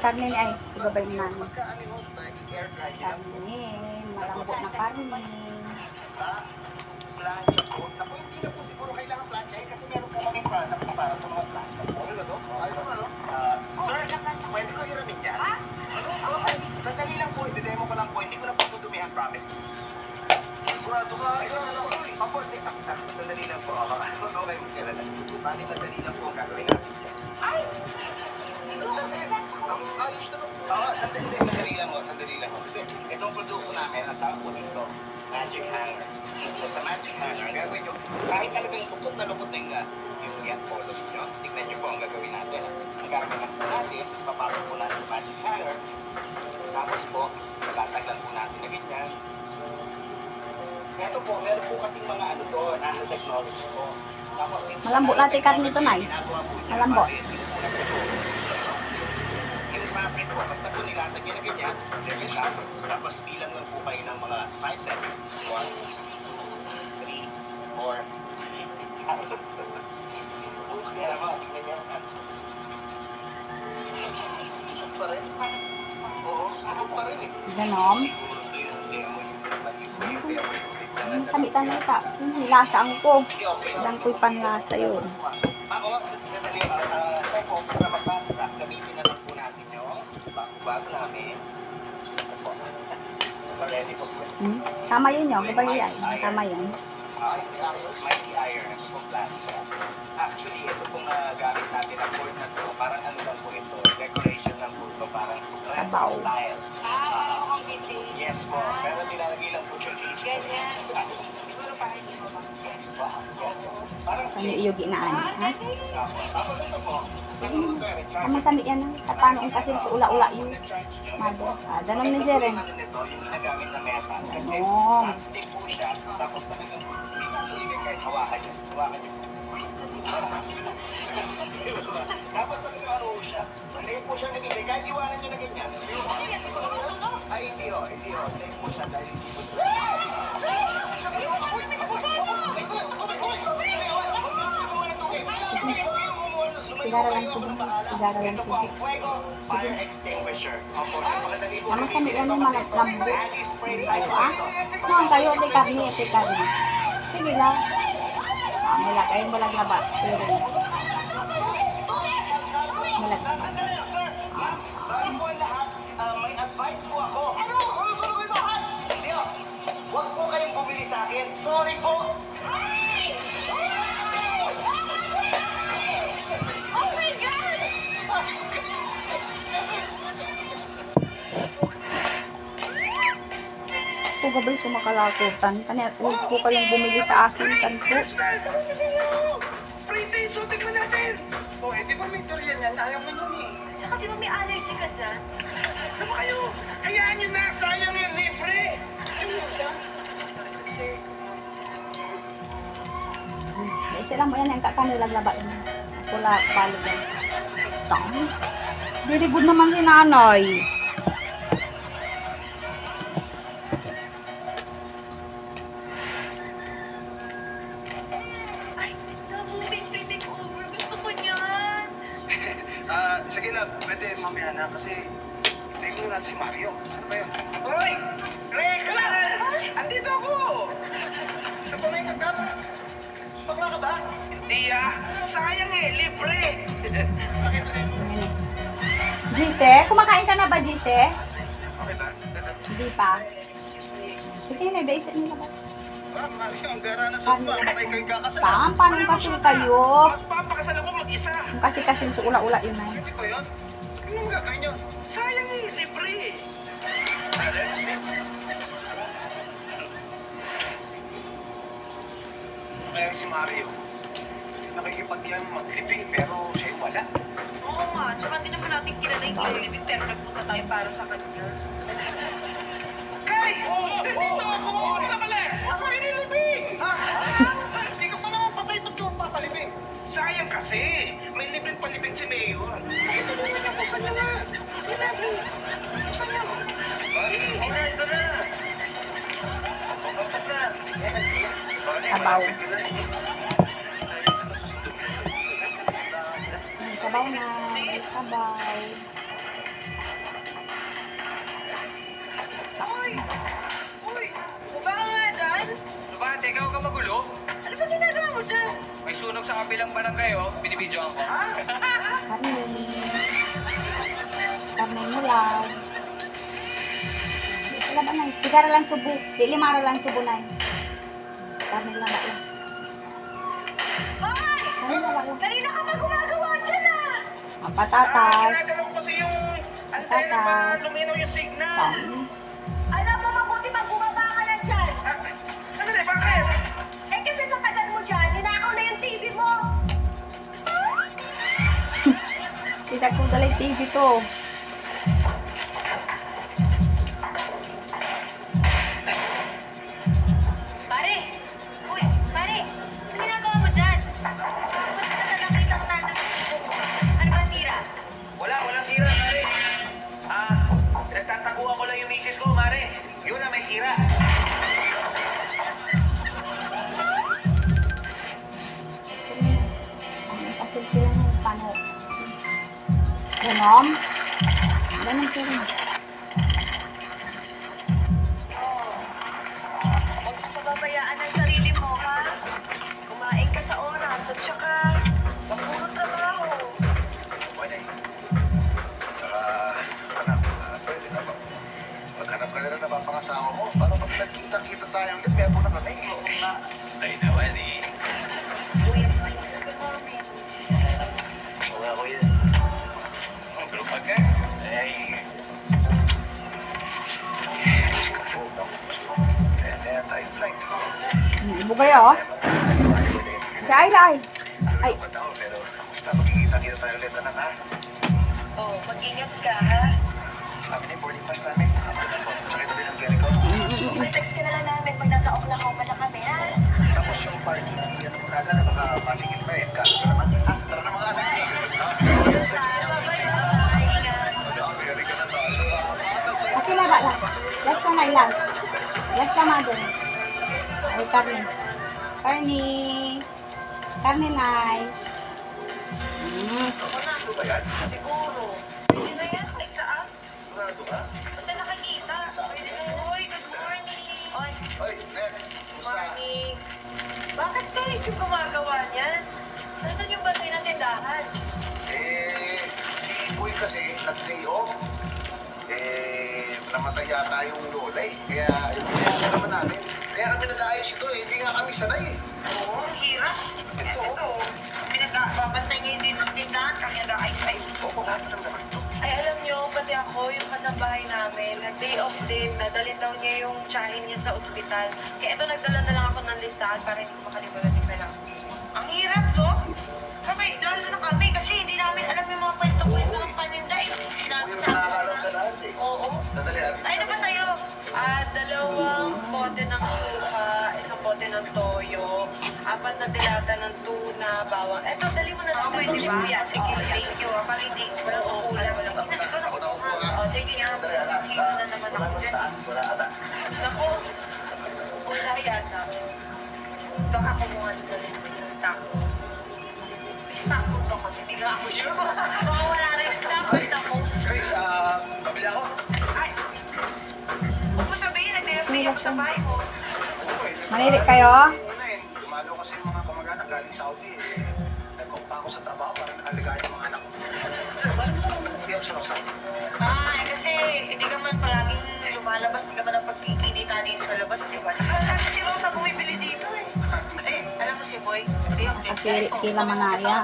karne ni ay. Sigabay mo namin. Karne. Malambot na karne. Plancha po. Naku, hindi na po siguro kailangan plancha kasi meron po kaming product para sa mga plancha. Okay ba to? Ayos mo, ano? Sir, pwede ko hiramin yan? Ha? Ano? Sandali lang po. I-demo ko lang po. Hindi ko na po tutumihan, promise. Sigurado ka. Apo, sandali lang po. Okay, magkailan lang. Bali, madali lang po ang gagawin natin. Ay! Ayos na po. Sandali lang po. Sandali lang po. Kasi itong produkto namin, ang tawag po dito, magic hanger. So, sa magic hanger, ang gagawin nyo, kahit talagang lukot na yung yan polo nyo, tignan nyo po ang gagawin natin. Ang gagawin po natin, papasok po natin sa magic hanger, tapos po, magtatagal po natin na ganyan. Ito po, meron po kasing mga ano to, nanotechnology po. Tapos, Malambot natin karne dito, Nay. Malambot. Yung fabric po, basta po nilatagyan na ganyan, sige lang, tapos bilang lang po kayo ng mga 5 seconds. 1, 3, 4. Kaya naman, tingnan niyo. Isang pa rin. Oo, ahog pa rin eh. Ganon. Siguro ito yung demo yung Kamitan na ita. Lasa ang ko. Ilang ko'y panlasa yun. Ako, sandali, ito po, para magbasa, gamitin na lang po natin yung bago namin. Ito po. Ready po po. Tama yun yun. Gabay yan. Tama yan. Mighty iron. Ito pong plastic. Actually, ito pong gamit natin na board na to. Parang ano lang po ito. Decoration lang po ito. Parang retro style. Parang ang hindi. Yes po. Pero nilalagay lang po ito. Ganyan. Siguro parang hindi mo ba? Yes po. Yes po. Parang Ano yung ginaan? Ha? Tapos ito po. Ang masami yan. Paano kung kasi sa ula-ula yun. Mado. Danon ni Jeren. Ano nito, yung ginagamit na metal. Kasi Ganon. stick po siya. Tapos talagang hindi po ibig kahit hawakan nyo. Hawakan nyo. Tapos talagang ano siya. Safe po siya nabigay. Kahit iwanan nyo na ganyan. Ay, hindi o. Hindi o. Safe po siya dahil hindi po siya. Sigara lang subo. Sigara lang subo. Fire extinguisher. Naman kami yan yung malambot. Ayo ah. Noon kayo, ito karni, ito karni. Sige lang. Mula kayo, mulag na ba? Pero, mulag na ba? Bago po ang lahat, may advice po ako. Ano? Ano sunog ito? Leo, huwag po kayong bumili sa akin. Sorry po. Oh my God! Ito gabay sumakalakutan. Kanya, huwag po kayong bumili sa akin. Kanto. Free day, so tignan natin. Oh, eh, di ba may durian yan? Ayaw mo nun eh. Tsaka di ba may allergy ka dyan? Ano ba kayo? Hayaan nyo na. Sayang yung libre. Ano yun siya? Kasi... Isa lang mo yan, yung kakanilag labain. Pula, palo yan. Tang. Very good naman si nanay. Ay, na-moving free makeover. Gusto ko niyan. Sige lang. Pwede mamaya na kasi... Tingnan natin si Mario. Saan ba yun? Hoy! Rekla! Andito ako! Ito pa may magkama. Bakla ka ba? Hindi sayang eh, libre! Bakit rin? Gise, kumakain ka na ba, Gise? Okay ba? Hindi pa. Sige na, daisa nila ba? Mario, ang gara na sa ba? Maray kayo kakasal. Paano kasi kayo? Magpapakasal ako mag-isa. Kung kasi sa ula-ula yun na. Hindi ba yun? Anong gagawin nyo? Sayang eh, libre! Kaya si Mario, nakikipagyan maglibing pero siya wala. Oo nga. Tsaka hindi naman natin kilala yung kililibig pero nagpunta tayo para sa kanya. Guys! Nandito ako! Ano pala? Ako inilibing! Ha? Hindi ka pa naman patay, ba't ka magpapalibing? Sayang kasi! May libreng palibing si Mayor. Ito mo na lang, busan niya na. Sige na, please. Busan niya. Okay, ito na. Busan na. Sabaw. Sabaw na. Sabaw. ikaw ka magulo? Ano ba ginagawa mo dyan? May sunog sa kabilang barangay, oh. Binibidyoan ko. Karne. Karne mulag. Wala ba na? Tigara lang subo. Di limara lang subo na. Karne lang ba lang. Hoy! Karne lang ba lang. Kanina ka pa gumagawa dyan ah! Ang patatas. Ginagalaw ko kasi yung antena pa luminaw yung signal. Karne. Alam mo mabuti pag bumaba ka na dyan. Sandali, bakit? Eh kasi sa tagal mo dyan, ninakaw na yung TV mo. Kita ko dala yung TV to. Pare! Uy, pare! Ano ginagawa mo dyan? Ba't ka na nakita ko na ano ba sira? Wala sira, Mare. Nagtataguan ko lang yung misis ko, Mare. Yun na, may sira. Kasi sila ng pano. Ganom? Ganon ko rin. Huwag mo pababayaan ang sarili mo, ha? Kumain ka sa oras at saka puro trabaho. Pwede. Tsaka, anak, pwede na ba? Maghanap ka na rin na pangasawa mo. Para pag nagkita-kita tayo ulit, kaya mo na kami. Oo nga. Ay naman eh. Kuya, good morning. Oo nga, kuya. Oh, pero pagka? Ay. Oo, naku. Kaya tayo flight. Ibo kayo, oh. Sa ay, ay. Ay. Pero basta magkikita-kita tayo ulit, anak, ha? Oh, mag-ingat ka, ha? Sabi ni boarding pass namin. Tsaka ito din ang carry ko. Mag-text ka na lang namin pag nasa Oklahoma na kami, ha? Tapos yung party, ano mo na agad, baka masigil pa eh. Kaso naman, tara na mga anak. Okay na ba lang? Last na na, last. Last na mother. Ay, karne. Karne. Karne, nice. Ano ba yan? Siguro. Pwede na yan, may saan? Sigurado ka? Basta nakikita. Pwede na. Uy, good morning. Oy, Hoy, Ren, kumusta? morning. Bakit kayo yung gumagawa niyan? Nasaan yung batay ng tindahan? Si Boy kasi nag-day off. Namatay yata yung lola eh. Kaya yung pinagawa naman namin. Kaya kami nag-aayos ito eh. Hindi nga kami sanay eh. Oo, ang hirap. Ito. Kami nagbabantay ngayon din sa tindahan. Kami nag-aayos-ayos. Oo, nga naman naman ito. Ay, alam nyo, pati ako, yung kasambahay namin, nag-day off din, nadalhin daw niya yung tsahin niya sa ospital. Kaya ito, nagdala na lang ako ng listahan para hindi ko makalimutan yung kailangan. Ang hirap, no? Kami, lalo na kami kasi hindi namin alam yung mga kwento-kwento ng paninda. Eh, sinabi Kuya, sa nakakaalam sa akin. lahat eh. Oo. Dadali amin. Ay, ano ba sa'yo? 2 bote ng suka, 1 bote ng toyo, 4 na dilata ng tuna, bawang. Eto, dali mo na lang. Pwede ba? Sige, thank you. Para hindi, walang kukulang. Ako na upo ha. O, sige nga. Dadali anak. Hino na naman Wala ako mo sa dyan. taas. Wala ata. Naku, wala yata. Baka kumuha sa stock ko. May stock ko to kasi hindi nga ako sure. Baka wala na yung stock ko. Naku. Grace, pabili ako. Ay! Huwag mo sabihin, nag-day ako sa bahay mo. Manirik kayo? Dumalo kasi yung mga kamag-anak galing Saudi eh. Nagkumpa ako sa trabaho para nakaligaya yung mga anak ko. Bakit mo hindi ako sa Saudi? Kasi hindi ka man palaging lumalabas, hindi ka man ang pagkikinita dito sa labas, di ba? Tsaka lagi si Rosa bumibili dito eh. Alam mo si Boy, hindi ako Kasi kila manaya.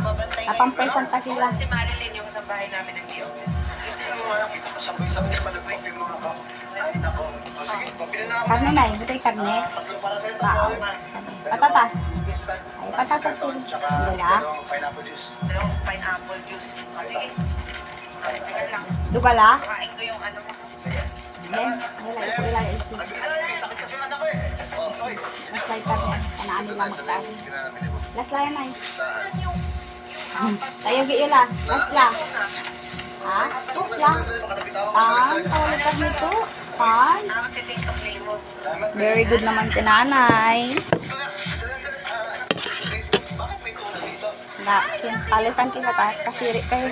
Kapampresan ta sila. Si Marilyn yung sa bahay namin ng Dio. Ano nga, kita ko sabay-sabay pa nag-confirm mga ka. Ay, nako. O sige, pabili na ako. Karne na, ito yung karne. Tatlo para sa ito. Ah, patatas. Instant. Ay, patatas yun. Tsaka Wala. dalawang pineapple juice. Dalawang pineapple juice. O sige. Teka lang. Dugala. Kain ko yung ano mo. Sige. Then, wala ito ilang isi. May sakit kasi yung anak ko eh. Oh, oy. Last light karne. Kanaan nila magtaas. Last light na eh. Saan yung Tayo giila. Last la. Ha? Last la. Tawag karne to. Pan. kasi taste of flavor? Very good naman si nanay. Bakit may tuna dito? Na, palisan kita ta. Kasiri kayo.